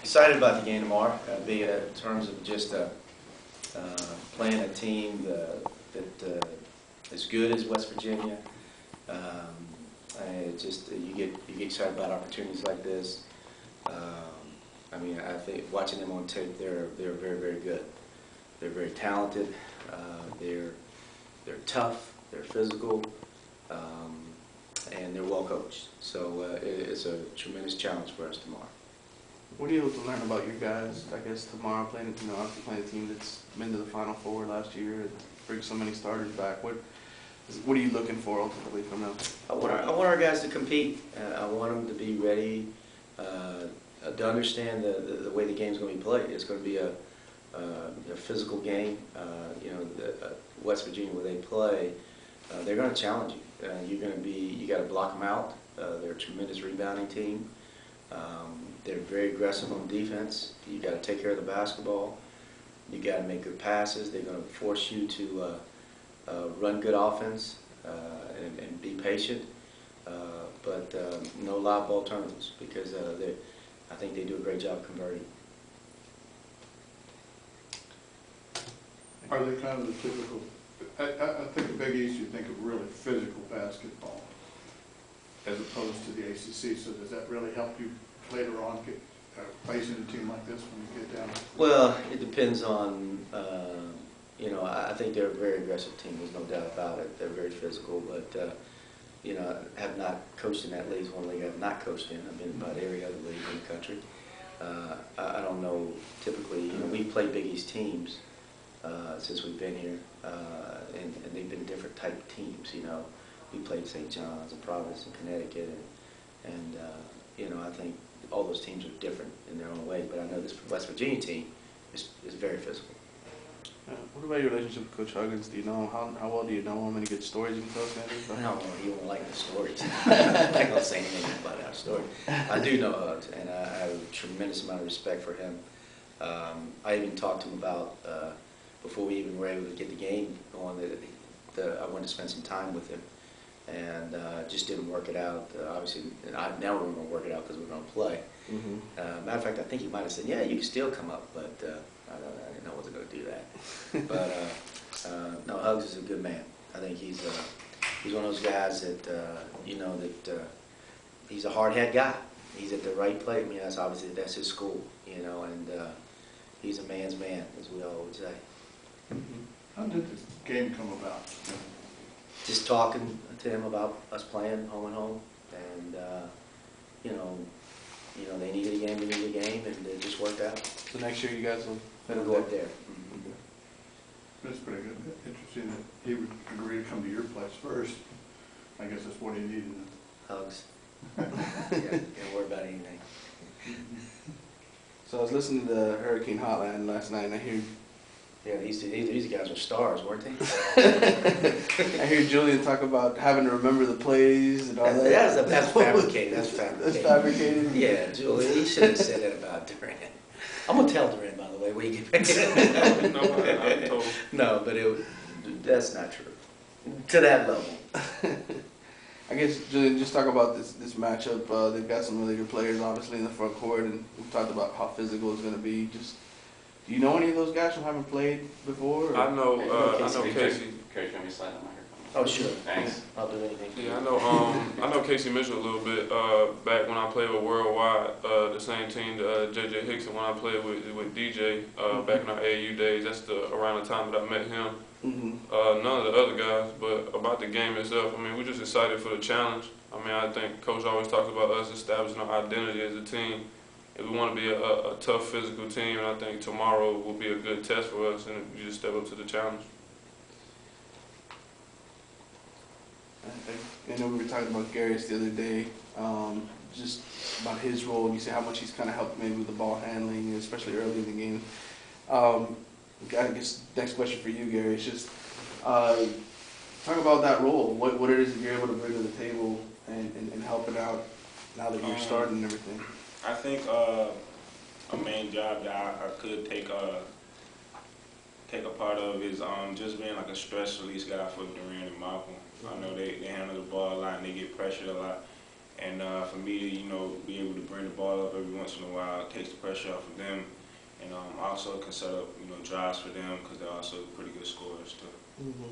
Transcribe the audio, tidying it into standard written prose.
Excited about the game tomorrow, be it in terms of just playing a team that as good as West Virginia. You get excited about opportunities like this. I mean, I think watching them on tape, they're very, very good. They're very talented. They're tough. They're physical, and they're well coached. So it's a tremendous challenge for us tomorrow. What are you able to learn about your guys, I guess, tomorrow, playing, obviously playing a team that's been to the Final Four last year and brings so many starters back? What are you looking for ultimately from them? I want our guys to compete. I want them to be ready to understand the way the game's going to be played. It's going to be a physical game. West Virginia, where they play, they're going to challenge you. You got to block them out. They're a tremendous rebounding team. They're very aggressive on defense. You got to take care of the basketball. You got to make good passes. They're going to force you to run good offense and be patient, but no lob ball turnovers, because I think they do a great job converting. Are they kind of the typical? I think the Big East, you think of really physical basketball as opposed to the ACC. So does that really help you later on facing a team like this when you get down? Well, it depends on. I think they're a very aggressive team. There's no doubt about it. They're very physical, but I have not coached in that league. It's one league I have not coached in. I've been in about every other league in the country. I don't know. Typically, we play Big East teams since we've been here, and they've been different type of teams. We played St. John's and Providence and Connecticut, and I think all those teams are different in their own way. But I know this West Virginia team is very physical. What about your relationship with Coach Huggins? Do you know him? How well do you know him? Any good stories you can tell us? No, he won't like the stories. I'm not going to say anything about our story. I do know Hugs, and I have a tremendous amount of respect for him. I even talked to him about, before we even were able to get the game going, that I wanted to spend some time with him, and just didn't work it out. Obviously, now we're going to work it out because we're going to play. Mm-hmm. Matter of fact, I think he might have said, yeah, you can still come up, but I didn't know I wasn't going to do that. But no, Hugs is a good man. I think he's one of those guys that he's a hard-head guy. He's at the right place. I mean, that's his school, and he's a man's man, as we all would say. Mm-hmm. How did this game come about? Just talking to him about us playing home and home, and they needed a game, we needed a game, and it just worked out. So next year you guys will go up there. Mm-hmm. That's pretty good. Interesting that he would agree to come to your place first. I guess that's what he needed. Hugs. Can't worry about anything. So I was listening to the Hurricane Hotline last night, and I hear. Yeah, these guys were stars, weren't they? I hear Julian talk about having to remember the plays and all that. That's fabricated. That's fabricated. That's fabricated? Yeah, Julian, he shouldn't have said that about Durant. I'm going to tell Durant, by the way, where you get paid. No, but that's not true. To that level. I guess, Julian, just talk about this matchup. They've got some really good players, obviously, in the front court, and we've talked about how physical it's going to be. Do you know any of those guys who haven't played before? Or? I know Casey. Coach, let me slide the microphone. Oh, sure. Thanks. I'll do anything. Yeah, I know Casey Mitchell a little bit. Back when I played with Worldwide, the same team, J.J. Hickson, when I played with DJ back in our AAU days, that's around the time that I met him. Mm-hmm. None of the other guys, but about the game itself, I mean, we're just excited for the challenge. I mean, I think Coach always talks about us establishing our identity as a team. If we want to be a tough physical team, and I think tomorrow will be a good test for us, and you just step up to the challenge. I know we were talking about Garrius the other day, just about his role, and you say how much he's kind of helped maybe with the ball handling, especially early in the game. I guess next question for you, Garrius, just talk about that role. What it is that you're able to bring to the table and helping out now that you're starting and everything. I think a main job that I could take a part of is just being like a stress release guy for Durant and Malcolm. I know they handle the ball a lot and they get pressured a lot, And for me to, you know, be able to bring the ball up every once in a while takes the pressure off of them. And also can set up, you know, drives for them because they're also pretty good scorers too. Mm-hmm.